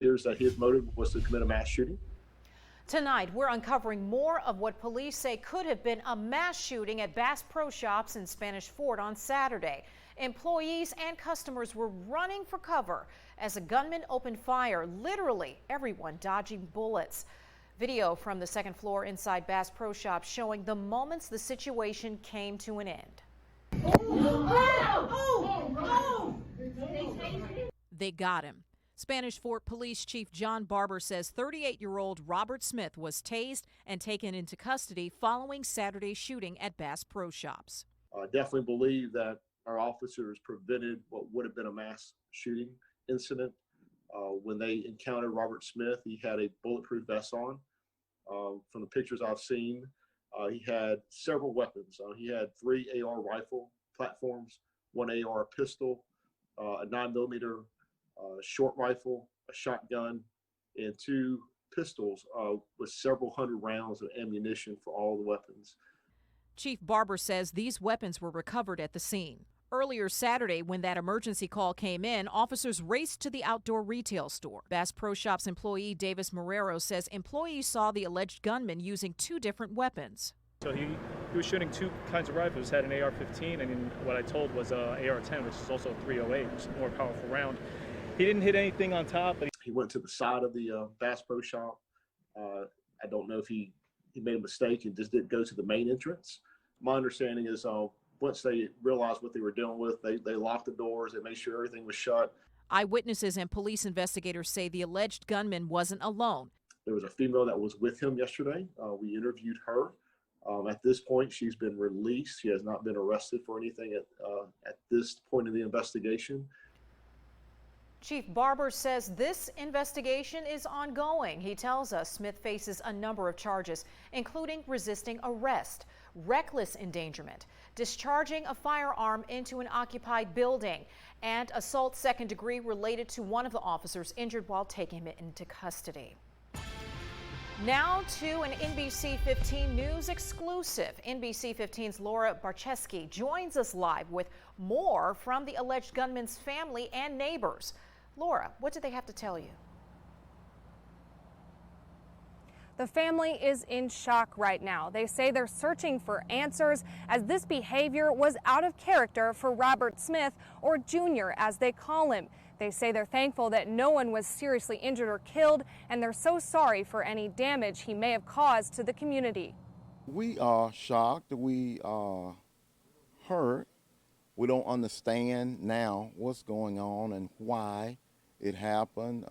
Here's that his motive was to commit a mass shooting. Tonight, we're uncovering more of what police say could have been a mass shooting at Bass Pro Shops in Spanish Fort on Saturday. Employees and customers were running for cover as a gunman opened fire, literally everyone dodging bullets. Video from the second floor inside Bass Pro Shops showing the moments the situation came to an end. They got him. Spanish Fort Police Chief John Barber says 38-year-old Robert Smith was tased and taken into custody following Saturday's shooting at Bass Pro Shops. I definitely believe that our officers prevented what would have been a mass shooting incident. When they encountered Robert Smith, he had a bulletproof vest on. From the pictures I've seen, he had several weapons. He had 3 AR rifle platforms, 1 AR pistol, a 9mm short rifle, a shotgun, and 2 pistols with several hundred rounds of ammunition for all the weapons. Chief Barber says these weapons were recovered at the scene. Earlier Saturday, when that emergency call came in, officers raced to the outdoor retail store. Bass Pro Shops employee Davis Marrero says employees saw the alleged gunman using 2 different weapons. So he was shooting 2 kinds of rifles, had an AR-15 and what I told was an AR-10, which is also a .308, which is a more powerful round. He didn't hit anything on top. But he went to the side of the Bass Pro Shop. I don't know if he made a mistake and just didn't go to the main entrance. My understanding is once they realized what they were dealing with, they locked the doors, they made sure everything was shut. Eyewitnesses and police investigators say the alleged gunman wasn't alone. There was a female that was with him yesterday. We interviewed her. At this point, she's been released. She has not been arrested for anything at this point in the investigation. Chief Barber says this investigation is ongoing. He tells us Smith faces a number of charges, including resisting arrest, reckless endangerment, discharging a firearm into an occupied building, and assault second degree related to one of the officers injured while taking him into custody. Now to an NBC 15 News exclusive. NBC 15's Laura Barcheski joins us live with more from the alleged gunman's family and neighbors. Laura, what did they have to tell you? The family is in shock right now. They say they're searching for answers as this behavior was out of character for Robert Smith, or Junior as they call him. They say they're thankful that no one was seriously injured or killed, and they're so sorry for any damage he may have caused to the community. We are shocked. We are hurt. We don't understand now what's going on and why it happened.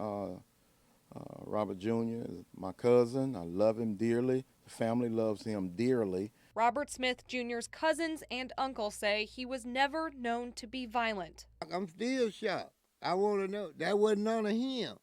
Robert Jr. is my cousin. I love him dearly. The family loves him dearly. Robert Smith Jr.'s cousins and uncle say he was never known to be violent. I'm still shocked. I want to know that wasn't none of him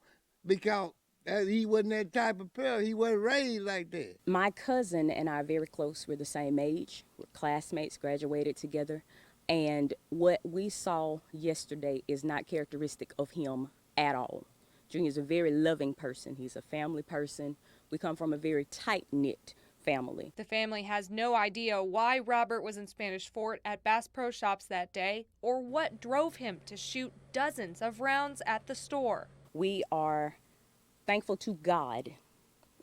because he wasn't that type of person. He wasn't raised like that. My cousin and I are very close. We're the same age. We're classmates, graduated together. And what we saw yesterday is not characteristic of him at all. Junior's a very loving person. He's a family person. We come from a very tight-knit family. The family has no idea why Robert was in Spanish Fort at Bass Pro Shops that day or what drove him to shoot dozens of rounds at the store. We are thankful to God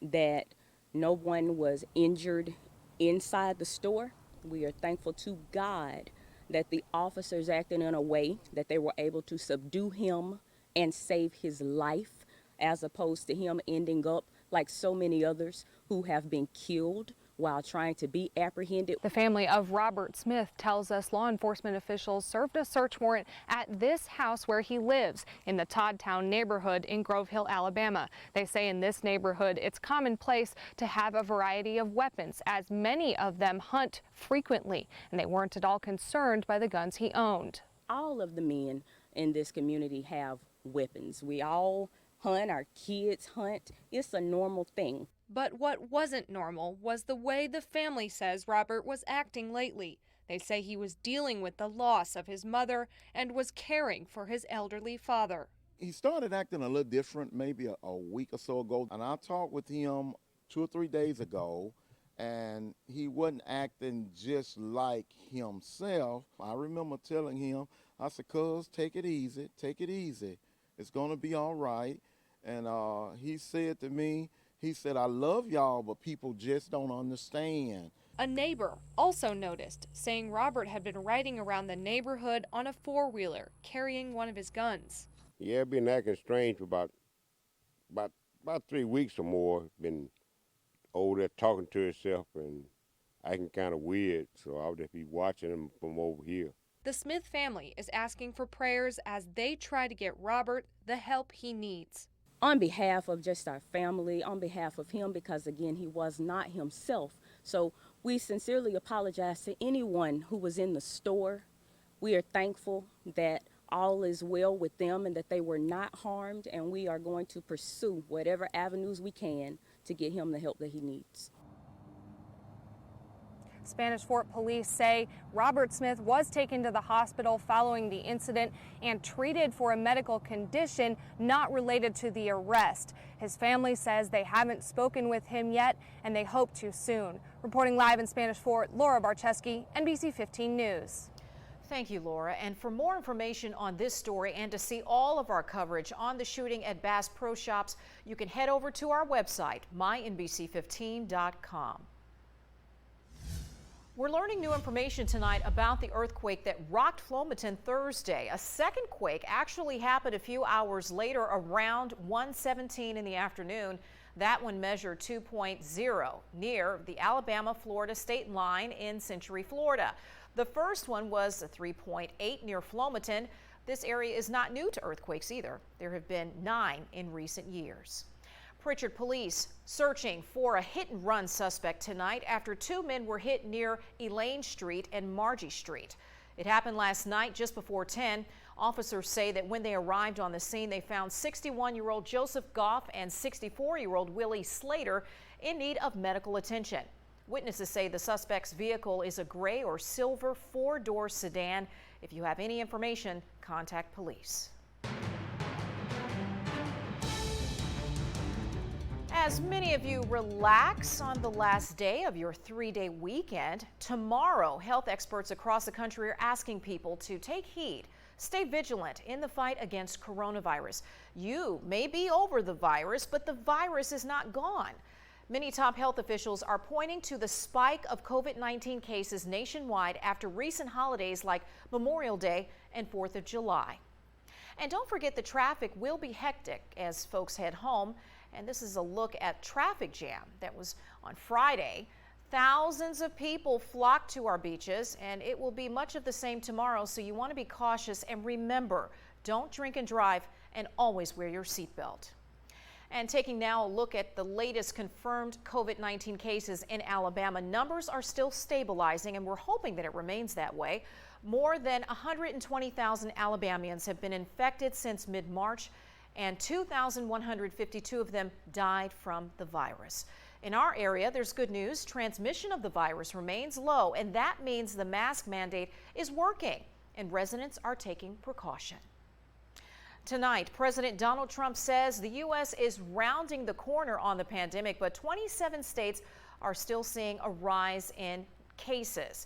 that no one was injured inside the store. We are thankful to God that the officers acted in a way that they were able to subdue him and save his life, as opposed to him ending up like so many others who have been killed while trying to be apprehended. The family of Robert Smith tells us law enforcement officials served a search warrant at this house where he lives in the Toddtown neighborhood in Grove Hill, Alabama. They say in this neighborhood it's commonplace to have a variety of weapons, as many of them hunt frequently, and they weren't at all concerned by the guns he owned. All of the men in this community have weapons. We all hunt, our kids hunt. It's a normal thing. But what wasn't normal was the way the family says Robert was acting lately. They say he was dealing with the loss of his mother and was caring for his elderly father. He started acting a little different maybe a week or so ago, and I talked with him 2 or 3 days ago, and he wasn't acting just like himself. I remember telling him, I said, "Cuz, take it easy, take it easy. It's going to be all right." And he said to me, he said, I love y'all, but people just don't understand. A neighbor also noticed, saying Robert had been riding around the neighborhood on a four-wheeler, carrying one of his guns. Yeah, been acting strange for about 3 weeks or more. Been over there talking to himself and acting kind of weird, so I'll just be watching him from over here. The Smith family is asking for prayers as they try to get Robert the help he needs. On behalf of just our family, on behalf of him, because again, he was not himself. So we sincerely apologize to anyone who was in the store. We are thankful that all is well with them and that they were not harmed, and we are going to pursue whatever avenues we can to get him the help that he needs. Spanish Fort police say Robert Smith was taken to the hospital following the incident and treated for a medical condition not related to the arrest. His family says they haven't spoken with him yet and they hope to soon. Reporting live in Spanish Fort, Laura Barcheski, NBC 15 News. Thank you, Laura. And for more information on this story and to see all of our coverage on the shooting at Bass Pro Shops, you can head over to our website, mynbc15.com. We're learning new information tonight about the earthquake that rocked Flomaton Thursday. A second quake actually happened a few hours later around 1:17 in the afternoon. That one measured 2.0 near the Alabama-Florida state line in Century, Florida. The first one was a 3.8 near Flomaton. This area is not new to earthquakes either. There have been 9 in recent years. Pritchard police searching for a hit-and-run suspect tonight after 2 men were hit near Elaine Street and Margie Street. It happened last night just before 10. Officers say that when they arrived on the scene, they found 61-year-old Joseph Goff and 64-year-old Willie Slater in need of medical attention. Witnesses say the suspect's vehicle is a gray or silver 4-door sedan. If you have any information, contact police. As many of you relax on the last day of your 3-day weekend, tomorrow health experts across the country are asking people to take heed, stay vigilant in the fight against coronavirus. You may be over the virus, but the virus is not gone. Many top health officials are pointing to the spike of COVID-19 cases nationwide after recent holidays like Memorial Day and 4th of July. And don't forget the traffic will be hectic as folks head home. And this is a look at traffic jam that was on Friday. Thousands of people flocked to our beaches, and it will be much of the same tomorrow, so you want to be cautious and remember, don't drink and drive and always wear your seatbelt. And taking now a look at the latest confirmed COVID-19 cases in Alabama, numbers are still stabilizing, and we're hoping that it remains that way. More than 120,000 Alabamians have been infected since mid-March, and 2,152 of them died from the virus. In our area, there's good news. Transmission of the virus remains low, and that means the mask mandate is working, and residents are taking precaution. Tonight, President Donald Trump says the U.S. is rounding the corner on the pandemic, but 27 states are still seeing a rise in cases.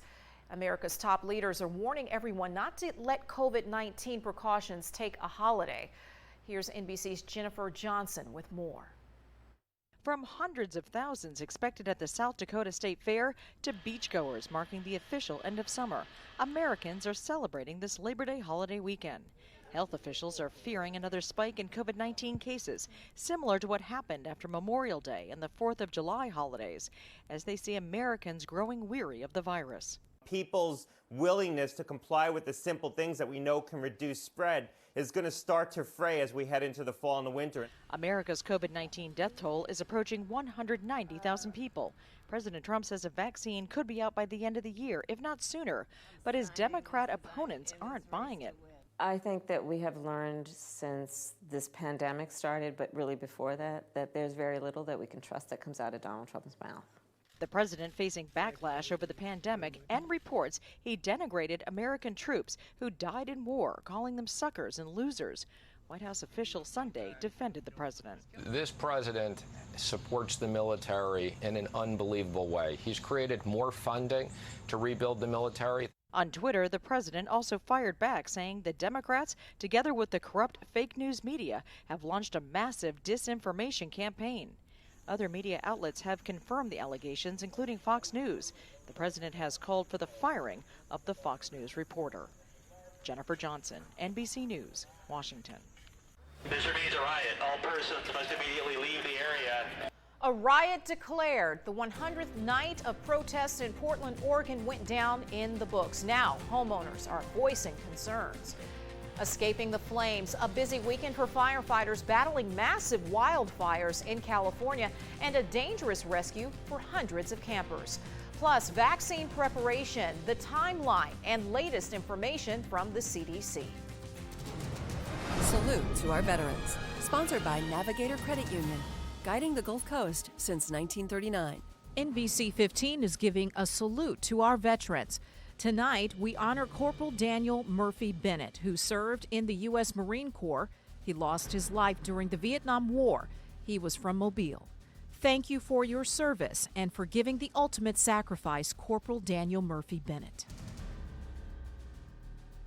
America's top leaders are warning everyone not to let COVID-19 precautions take a holiday. Here's NBC's Jennifer Johnson with more. From hundreds of thousands expected at the South Dakota State Fair to beachgoers marking the official end of summer, Americans are celebrating this Labor Day holiday weekend. Health officials are fearing another spike in COVID-19 cases, similar to what happened after Memorial Day and the 4th of July holidays, as they see Americans growing weary of the virus. People's willingness to comply with the simple things that we know can reduce spread is going to start to fray as we head into the fall and the winter. America's COVID-19 death toll is approaching 190,000 people. President Trump says a vaccine could be out by the end of the year, if not sooner, but his Democrat opponents aren't buying it. I think that we have learned since this pandemic started, but really before that, that there's very little that we can trust that comes out of Donald Trump's mouth. The president facing backlash over the pandemic and reports he denigrated American troops who died in war, calling them suckers and losers. White House officials Sunday defended the president. This president supports the military in an unbelievable way. He's created more funding to rebuild the military. On Twitter, the president also fired back, saying the Democrats, together with the corrupt fake news media, have launched a massive disinformation campaign. Other media outlets have confirmed the allegations, including Fox News. The president has called for the firing of the Fox News reporter. Jennifer Johnson, NBC News, Washington. This remains a riot. All persons must immediately leave the area. A riot declared. The 100th night of protests in Portland, Oregon went down in the books. Now, homeowners are voicing concerns. Escaping the flames, a busy weekend for firefighters battling massive wildfires in California and a dangerous rescue for hundreds of campers. Plus, vaccine preparation, the timeline, and latest information from the CDC. Salute to our veterans. Sponsored by Navigator Credit Union, guiding the Gulf Coast since 1939. NBC 15 is giving a salute to our veterans. Tonight, we honor Corporal Daniel Murphy Bennett, who served in the U.S. Marine Corps. He lost his life during the Vietnam War. He was from Mobile. Thank you for your service and for giving the ultimate sacrifice, Corporal Daniel Murphy Bennett.